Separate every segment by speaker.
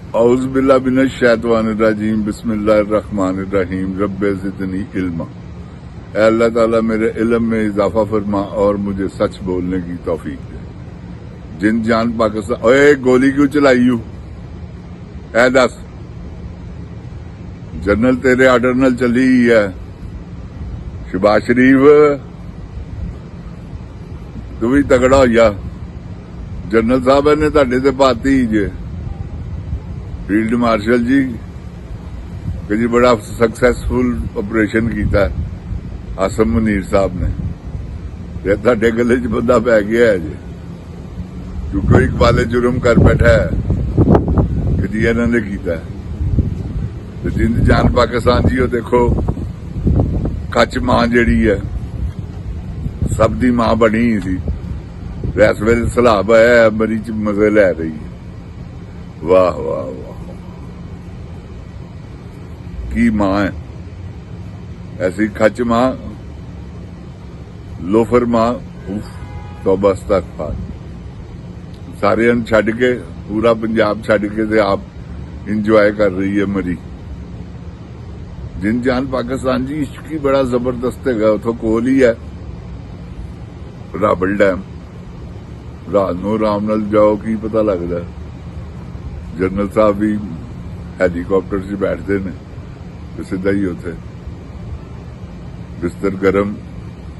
Speaker 1: औज़ बिल्लाहि मिनश शैतानिर रजीम बिस्मिल्लाहिर रहीम रब्बे ज़िदनी इल्मा। ऐ अल्लाह ताला मेरे इल्म में इजाफा फरमा और मुझे सच बोलने की तौफीक दे। जिन जान पाकिस्तान ओए गोली क्यों चलाई यू? ऐ दस जनरल तेरे आर्डर नाल चली है। शहबाज शरीफ तू भी तगड़ा हो जा। जनरल साहब ने तुहाडे ते पाती जे फील्ड मार्शल जी कि जी बड़ा सक्सैसफुल ऑपरेशन किया आसम मुनीर साहब ने ते तुहाडे गले च बंदा पै गया है जी क्योंकि एक वाले जुर्म कर बैठा है कि जी इन्होंने किया ते जिंद जान पाकिस्तान जी देखो कच मां जिहड़ी है सब दी मां बनी ही सी इस वेले सलाब आया मरी च मजे लै रही है। वाह वाह वाह की मां है ऐसी खच मां लोफर मां तौबा इस्तगफार सारे छड्ड के पूरा पंजाब छड्ड के ते आप इंजॉय कर रही है मरी। जिन जान पाकिस्तान जी इश्क ही बड़ा जबरदस्त है उतो कोल ही है राबल डैम रात नूं आराम नाल जाओ की पता लगदा। जनरल साहब भी हैलीकॉप्टर च बैठते ने ते सीधा ही उत्थे बिस्तर गरम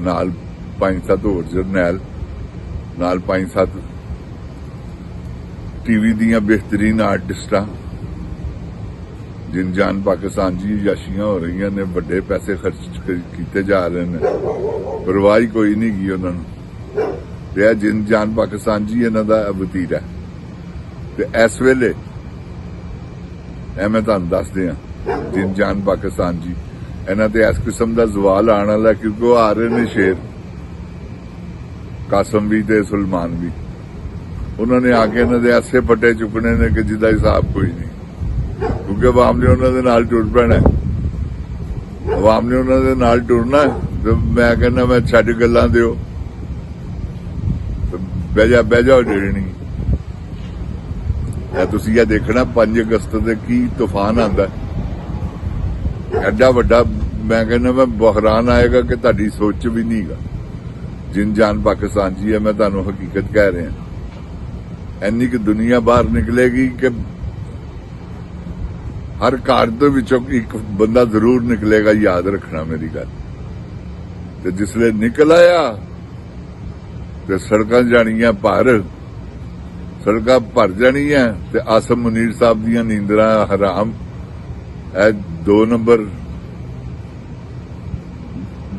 Speaker 1: नाल 5-7 होर जरनैल नाल 5-7 टीवी दियां बेहतरीन आर्टिस्टां। जिन जान पाकिस्तान जी याशियां हो रही ने बड़े पैसे खर्च किए जा रहे हैं परवाह ही कोई नहीं की उन्होंने। जिन जान पाकिस्तान जी इन्हां दा वतीरा ते इस वेले मैं तुहानूं दस दियां जिन जान पाकिस्तान जी इन्हां ते इस किस्म का जवाल आने वाला क्योंकि वो आ रहे ने शेर कासम भी ते सुलमान भी उन्होंने आके इन्हां दे ऐसे फटे चुकने ने कि जिदा हिसाब कोई नहीं क्योंकि अवाम ने उन्होंने नाल टुर पैना अवाम ने उन्होंने नाल टुरना तो मैं कहना मैं छड्ड गल्लां दिओ बह जाओ डेड़नी तुसीं यह देखना 5 अगस्त के की तूफान आंदा एडा वड्डा मैं कहना मैं बहरान आएगा कि तुहाडी सोच भी नहीं गा। जिन जान पाकिस्तान जी है मैं तुहानूं हकीकत कह रहा इन्नी कि दुनिया बाहर निकलेगी कि हर घर दे विचों एक बंदा जरूर निकलेगा याद रखना मेरी गल। ते जिसले निकल आया ते सड़कां जानियां भर सड़कां भर जानियां ते आसम मुनीर साहब दियां नींदरां हराम। 2 नंबर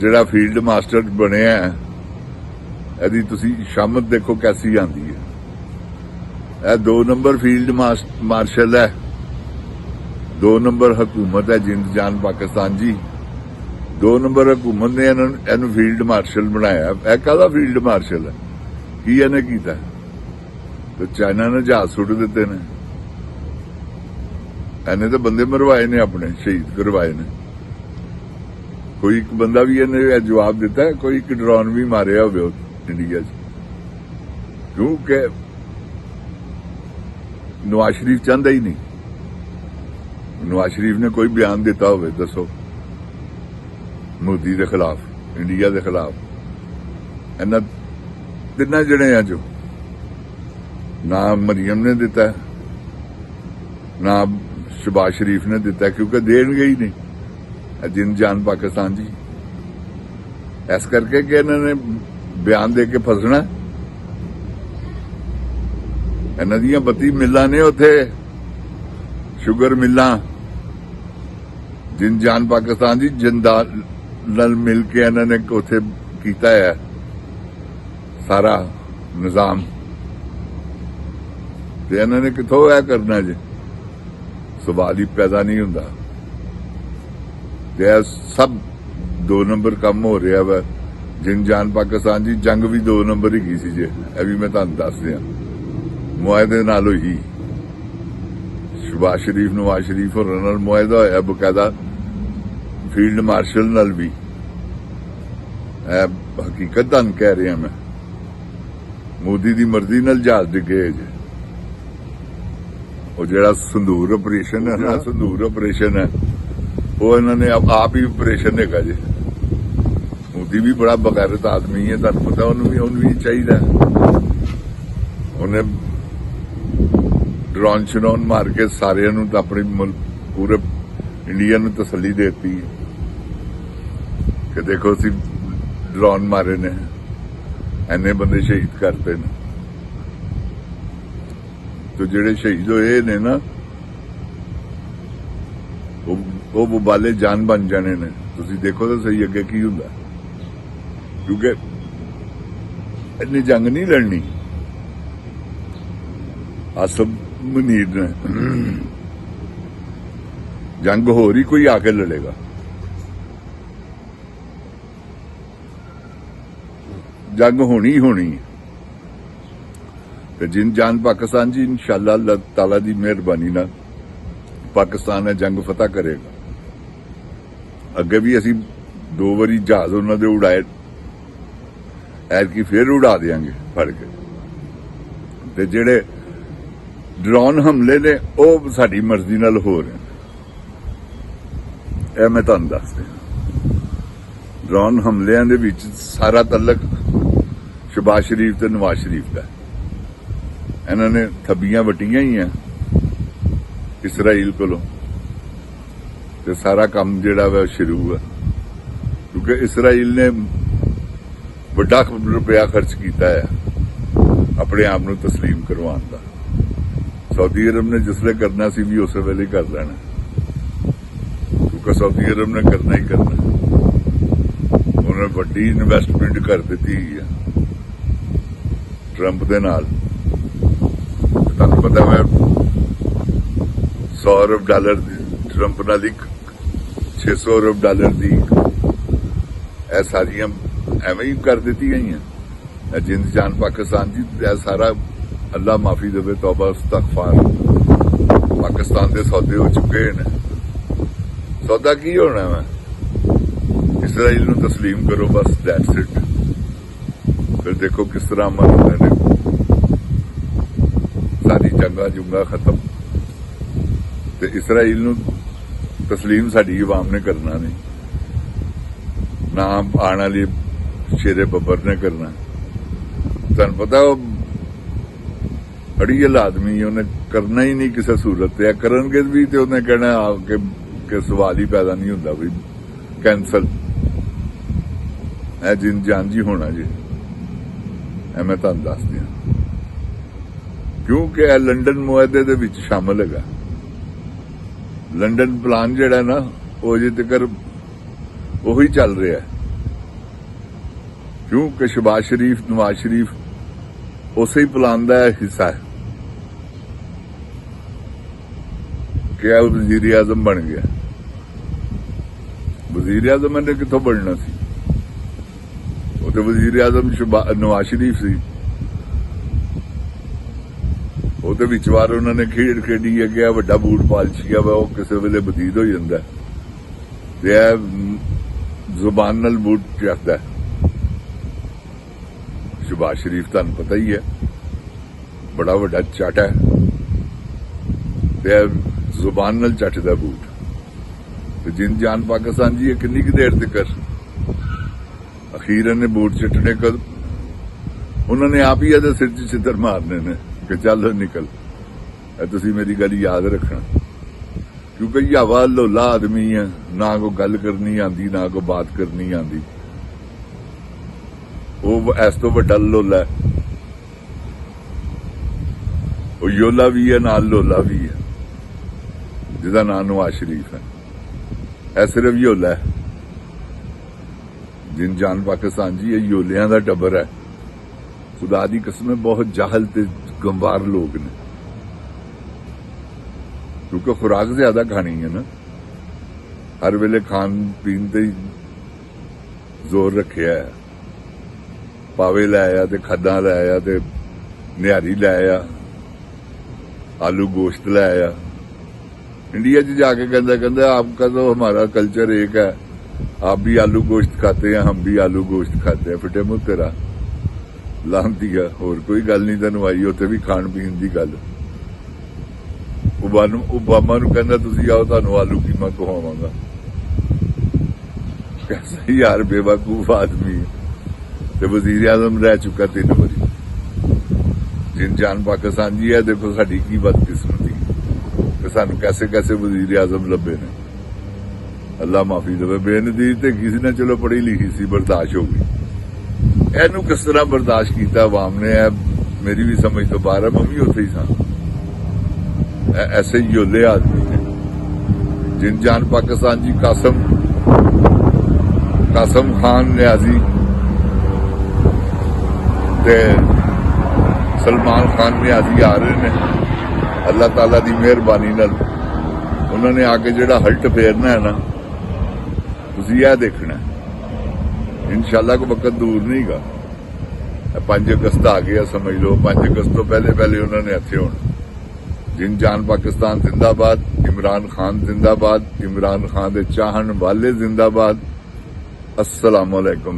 Speaker 1: जिहड़ा फील्ड मास्टर बनिया इहदी तुसीं शामत देखो कैसी आंदी है। 2 नंबर फील्ड मार्शल है 2 नंबर हुकूमत है जिंद जान पाकिस्तान जी 2 नंबर हुकूमत ने इन्हू फील्ड मार्शल बनाया। यह कहदा फील्ड मार्शल है की इन्हें कीता तो चाइना ने जहाज सुट दिते ने इन्हें तो बंदे मरवाए ने अपने शहीद करवाए ने। कोई एक बंदा भी इन्हें जवाब दिता है कोई एक ड्रोन भी मारिया हो इंडिया क्योंकि नवाज शरीफ चाहता ही नहीं। नवाज शरीफ ने कोई बयान दिता हो दसो मोदी के खिलाफ इंडिया के खिलाफ इन्हां 3 जने जो ना मरियम ने दिता ना शहबाज शरीफ ने दिता क्योंकि देंगे ही नहीं जिन जान पाकिस्तान जी इस करके कि इन्होंने बयान दे के फसना। इन्हां दियां 32 मिलां ने उत्थे शुगर मिलां जिन जान पाकिस्तान जी जिंदाल नाल मिल के इन्होंने उत्थे कीता है सारा निजाम ते इन्होंने किथों यह करना जी सवाल ही पैदा नहीं हुंदा। ते सब 2 नंबर काम हो रहा वा। जिन जान पाकिस्तान जी जंग भी 2 नंबर ही की सी जे यह भी मैं तुहानूं दस दियां मुआहदे नाल होई। शहबाज शरीफ नवाज शरीफ होरां नाल मुआहदा होया बकायदा फील्ड मार्शल नाल भी। हकीकत तुहानूं कह रहा मैं मोदी की मर्जी नाल जहाज डिगे जे ਉਹ ਜਿਹੜਾ ਸੰਦੂਰ ਆਪਰੇਸ਼ਨ ਹੈ ਨਾ, ਸੰਦੂਰ ਆਪਰੇਸ਼ਨ ਹੈ, ਉਹ ਇਹਨਾਂ ਨੇ ਆਪ ਹੀ ਆਪਰੇਸ਼ਨ ਹੈਗਾ ਜੀ। ਮੋਦੀ ਵੀ ਬੜਾ ਬਗੈਰਤ ਆਦਮੀ ਹੈ, ਤੁਹਾਨੂੰ ਪਤਾ, ਉਹਨੂੰ ਵੀ ਚਾਹੀਦਾ। ਉਹਨੇ ਡਰੋਨ ਸ਼ਰੋਨ ਮਾਰ ਕੇ ਸਾਰਿਆਂ ਨੂੰ ਤਾਂ ਆਪਣੇ ਪੂਰੇ ਇੰਡੀਆ ਨੂੰ ਤਸੱਲੀ ਦੇਤੀ ਕਿ ਦੇਖੋ ਅਸੀਂ ਡਰੋਨ ਮਾਰੇ ਨੇ, ਐਨੇ ਬੰਦੇ ਸ਼ਹੀਦ ਕਰਤੇ ਨੇ। ਤੇ ਜਿਹੜੇ ਸ਼ਹੀਦ ਹੋਏ ਨੇ ਨਾ, ਉਹ ਬੁਬਾਲੇ ਜਾਨ ਬਣ ਜਾਣੇ ਨੇ। ਤੁਸੀਂ ਦੇਖੋ ਤਾਂ ਸਹੀ ਅੱਗੇ ਕੀ ਹੁੰਦਾ, ਕਿਉਂਕਿ ਇੰਨੀ ਜੰਗ ਨਹੀਂ ਲੜਨੀ। ਆਸਮ ਮੁਨੀਰ ਨੇ ਜੰਗ ਹੋਰ ਹੀ ਕੋਈ ਆ ਕੇ ਲੜੇਗਾ। ਜੰਗ ਹੋਣੀ ਹੋਣੀ ਤੇ ਜਿੰਨ ਜਾਨ ਪਾਕਿਸਤਾਨ ਜੀ, ਇਨਸ਼ਾਅੱਲਾ ਅੱਲਾਹ ਤਾਲਾ ਦੀ ਮਿਹਰਬਾਨੀ ਨਾਲ ਪਾਕਿਸਤਾਨ ਇਹ ਜੰਗ ਫਤਹ ਕਰੇਗਾ। ਅੱਗੇ ਵੀ ਅਸੀਂ 2 ਵਾਰੀ ਜਹਾਜ਼ ਉਹਨਾਂ ਦੇ ਉਡਾਏ, ਐਤਕੀ ਫੇਰ ਉਡਾ ਦੇਾਂਗੇ ਫੜ ਕੇ। ਤੇ ਜਿਹੜੇ ਡਰੋਨ ਹਮਲੇ ਨੇ ਉਹ ਸਾਡੀ ਮਰਜ਼ੀ ਨਾਲ ਹੋ ਰਹੇ ਨੇ, ਇਹ ਮੈਂ ਤੁਹਾਨੂੰ ਦੱਸ ਦਿਆਂ। ਡਰੋਨ ਹਮਲਿਆਂ ਦੇ ਵਿੱਚ ਸਾਰਾ ਤਲਕ ਸ਼ਬਾਜ਼ ਸ਼ਰੀਫ ਤੇ ਨਵਾਜ਼ ਸ਼ਰੀਫ ਦਾ। ਇਹਨਾਂ ਨੇ ਥੱਬੀਆਂ ਵਟੀਆਂ ਹੀ ਆ ਇਸਰਾਈਲ ਕੋਲੋਂ, ਤੇ ਸਾਰਾ ਕੰਮ ਜਿਹੜਾ ਵਾ ਸ਼ੁਰੂ ਹੈ, ਕਿਉਂਕਿ ਇਸਰਾਈਲ ਨੇ ਵੱਡਾ ਰੁਪਇਆ ਖਰਚ ਕੀਤਾ ਹੈ ਆਪਣੇ ਆਪ ਨੂੰ ਤਸਲੀਮ ਕਰਵਾਉਣ ਦਾ। ਸਾਊਦੀ ਅਰਬ ਨੇ ਜਿਸਲੇ ਕਰਨਾ ਸੀ ਵੀ ਉਸੇ ਵੇਲੇ ਕਰ ਲੈਣਾ, ਕਿਉਂਕਿ ਸਾਊਦੀ ਅਰਬ ਨੇ ਕਰਨਾ ਹੀ ਕਰਨਾ। ਉਹਨੇ ਵੱਡੀ ਇਨਵੈਸਟਮੈਂਟ ਕਰ ਦਿੱਤੀ ਹੈ ਟਰੰਪ ਦੇ ਨਾਲ। ਤੁਹਾਨੂੰ ਪਤਾ ਹੈ $100 ਅਰਬ ਦੀ ਟਰੰਪ ਨਾਲ ਇੱਕ $600 ਅਰਬ ਦੀ ਇਹ ਸਾਰੀਆਂ ਐਵੇਂ ਹੀ ਕਰ ਦਿੱਤੀਆਂ ਗਈਆਂ। ਜਿੰਦ ਜਾਨ ਪਾਕਿਸਤਾਨ ਜੀ, ਇਹ ਸਾਰਾ ਅੱਲਾ ਮਾਫੀ ਦੇਵੇ, ਤੌਬਾ ਇਸਤਗਫਾਰ। ਪਾਕਿਸਤਾਨ ਦੇ ਸੌਦੇ ਹੋ ਚੁੱਕੇ ਨੇ। ਸੌਦਾ ਕੀ ਹੋਣਾ ਵਾ? ਇਸਰਾਈਲ ਨੂੰ ਤਸਲੀਮ ਕਰੋ, ਬਸ ਦੈਟਸ ਇਟ। ਫਿਰ ਦੇਖੋ ਕਿਸ ਤਰ੍ਹਾਂ ਅਮਲ ਹੁੰਦੇ ਨੇ। ਸਾਰੀ ਜੰਗਾਂ ਖਤਮ, ਤੇ ਇਸਰਾਈਲ ਨੂੰ ਤਸਲੀਮ ਸਾਡੀ ਆਵਾਮ ਨੇ ਕਰਨਾ ਨਹੀਂ, ਨਾ ਆਉਣ ਵਾਲੀ ਸ਼ੇਰੇ ਬੱਬਰ ਨੇ ਕਰਨਾ। ਤੁਹਾਨੂੰ ਪਤਾ ਉਹ ਅੜੀਅਲ ਆਦਮੀ, ਉਹਨੇ ਕਰਨਾ ਹੀ ਨਹੀਂ ਕਿਸੇ ਸੂਰਤ ਤੇ। ਕਰਨਗੇ ਵੀ ਤੇ ਉਹਨੇ ਕਹਿਣਾ ਕਿ ਸਵਾਲ ਹੀ ਪੈਦਾ ਨਹੀਂ ਹੁੰਦਾ ਵੀ ਕੈਂਸਲ। ਇਹ ਜਿੰਦ ਜਾਨ ਜੀ ਹੋਣਾ ਜੀ, ਇਹ ਮੈਂ ਤੁਹਾਨੂੰ ਦੱਸ ਦਿਆਂ, ਕਿਉਂਕਿ ਇਹ ਲੰਡਨ ਮੁਆਹਦੇ ਦੇ ਵਿੱਚ ਸ਼ਾਮਲ ਹੈਗਾ। ਲੰਡਨ ਪਲਾਨ ਜਿਹੜਾ ਨਾ, ਉਹ ਅਜੇ ਤੱਕ ਉਹੀ ਚੱਲ ਰਿਹਾ, ਕਿਉਂਕਿ ਸ਼ਬਾਜ਼ ਸ਼ਰੀਫ, ਨਵਾਜ਼ ਸ਼ਰੀਫ ਉਸੇ ਹੀ ਪਲਾਨ ਦਾ ਹਿੱਸਾ ਹੈ ਕਿ ਇਹ ਵਜ਼ੀਰ ਆਜ਼ਮ ਬਣ ਗਿਆ। ਵਜ਼ੀਰ ਆਜ਼ਮ ਨੇ ਕਿੱਥੋਂ ਬਣਨਾ ਸੀ? ਉਹ ਤੇ ਵਜ਼ੀਰ ਆਜ਼ਮ ਨਵਾਜ਼ ਸ਼ਰੀਫ ਸੀ। ਉਹਦੇ ਵਿੱਚ ਵਾਰ ਉਹਨਾਂ ਨੇ ਖੇਡ ਖੇਡੀ ਹੈ ਕਿ ਵੱਡਾ ਬੂਟ ਪਾਲਸ਼ੀਆ ਵਾ, ਉਹ ਕਿਸੇ ਵੇਲੇ ਬਦੀਦ ਹੋ ਜਾਂਦਾ ਤੇ ਇਹ ਜ਼ੁਬਾਨ ਨਾਲ ਬੂਟ ਚੱਕਦਾ। ਸ਼ਬਾਜ਼ ਸ਼ਰੀਫ ਤੁਹਾਨੂੰ ਪਤਾ ਹੀ ਹੈ, ਬੜਾ ਵੱਡਾ ਚੱਟ ਹੈ ਤੇ ਜ਼ੁਬਾਨ ਨਾਲ ਚੱਟਦਾ ਬੂਟ। ਤੇ ਜਿੰਦ ਜਾਨ ਪਾਕਿਸਤਾਨ ਜੀ, ਇਹ ਕਿੰਨੀ ਕੁ ਦੇਰ ਤੱਕ? ਅਖੀਰਨ ਨੇ ਬੂਟ ਚੱਟਣੇ ਕਦ? ਉਹਨਾਂ ਨੇ ਆਪ ਹੀ ਇਹਦੇ ਸਿਰ 'ਚ ਛਿੱਤਰ ਮਾਰਨੇ ਨੇ ਕਿ ਚੱਲ ਨਿਕਲ। ਇਹ ਤੁਸੀਂ ਮੇਰੀ ਗੱਲ ਯਾਦ ਰੱਖਣਾ, ਕਿਉਂਕਿ ਹਵਾ ਲੋਲਾ ਆਦਮੀ ਹੈ, ਨਾ ਕੋਈ ਗੱਲ ਕਰਨੀ ਆਂਦੀ, ਨਾ ਕੋਈ ਬਾਤ ਕਰਨੀ ਆਂਦੀ। ਉਹ ਇਸ ਤੋਂ ਵੱਡਾ ਲੋਲਾ ਹੈ, ਉਹ ਯੋਲਾ ਵੀ ਹੈ ਨਾਲ ਲੋਲਾ ਵੀ ਹੈ, ਜਿਹਦਾ ਨਾਮ ਨਵਾਜ਼ ਸ਼ਰੀਫ ਹੈ। ਇਹ ਸਿਰਫ ਯੋਲਾ ਹੈ। ਜਿੰਦ ਜਾਨ ਪਾਕਿਸਤਾਨ ਜੀ, ਇਹ ਯੋਲਿਆਂ ਦਾ ਟੱਬਰ ਹੈ। ਖੁਦਾ ਦੀ ਕਸਮ, ਬਹੁਤ ਜਾਹਲ ਤੇ ਗੰਵਾਰ ਲੋਕ ਨੇ, ਕਿਉਂਕਿ ਖੁਰਾਕ ਜ਼ਿਆਦਾ ਖਾਣੀ ਹੈ ਨਾ, ਹਰ ਵੇਲੇ ਖਾਣ ਪੀਣ ਤੇ ਜ਼ੋਰ ਰੱਖਿਆ ਹੈ। ਪਾਵੇ ਲੈ ਆਇਆ ਤੇ ਖਾਦਾਂ ਲੈ ਆਇਆ ਤੇ ਨਿਹਾਰੀ ਲੈ ਆਇਆ, ਆਲੂ ਗੋਸ਼ਤ ਲੈ आया। इंडिया च जाके कहता आपका तो हमारा कल्चर एक है, आप भी आलू गोश्त खाते हैं, हम भी आलू गोश्त खाते हैं। फिटे मुंह तेरा लांती है, होर कोई गल नहीं तेन आई, उत्थे भी खाण पीण दी गल। ओबामा ਨੂੰ ਕਹਿੰਦਾ ਤੁਸੀਂ ਆਓ ਤੁਹਾਨੂੰ ਆਲੂ ਕੀਮਾ ਖਵਾਵਾਂਗਾ। कैसा यार बेवकूफ आदमी ते वजीर आजम रह चुका 3 बारी। जिन जान पाकिस्तान जी है देखो साडी की बदकिस्मती ते सानू कैसे कैसे वजीर आजम लभे ने। अल्लाह माफी देवे। बेनजीर ते किसी ने चलो पढ़ी लिखी सी बर्दाश्त हो गई। एनू किस तरह बर्दाश्त किया अवाम ने मेरी भी समझ तो बाहर है। मैं भी उत्थे ही सा। ऐसे योले आदमी ने जिन जान पाकिस्तान जी कासम खान न्याजी ते सलमान खान न्याजी आ रहे ने। अल्लाह ताला दी मेहरबानी नाल उन्होंने आके जिहड़ा हल्ट फेरना है ना तुसीं यह देखना इंशाअल्लाह को वक्त दूर नहीं गा। 5 अगस्त आ गया समझ लो। 5 अगस्त तो पहले उन्होंने इत्थे होना। जिन जान पाकिस्तान जिंदाबाद। इमरान खान जिंदाबाद। इमरान खान दे चाहन वाले जिंदाबाद। अस्सलाम वालेकुम।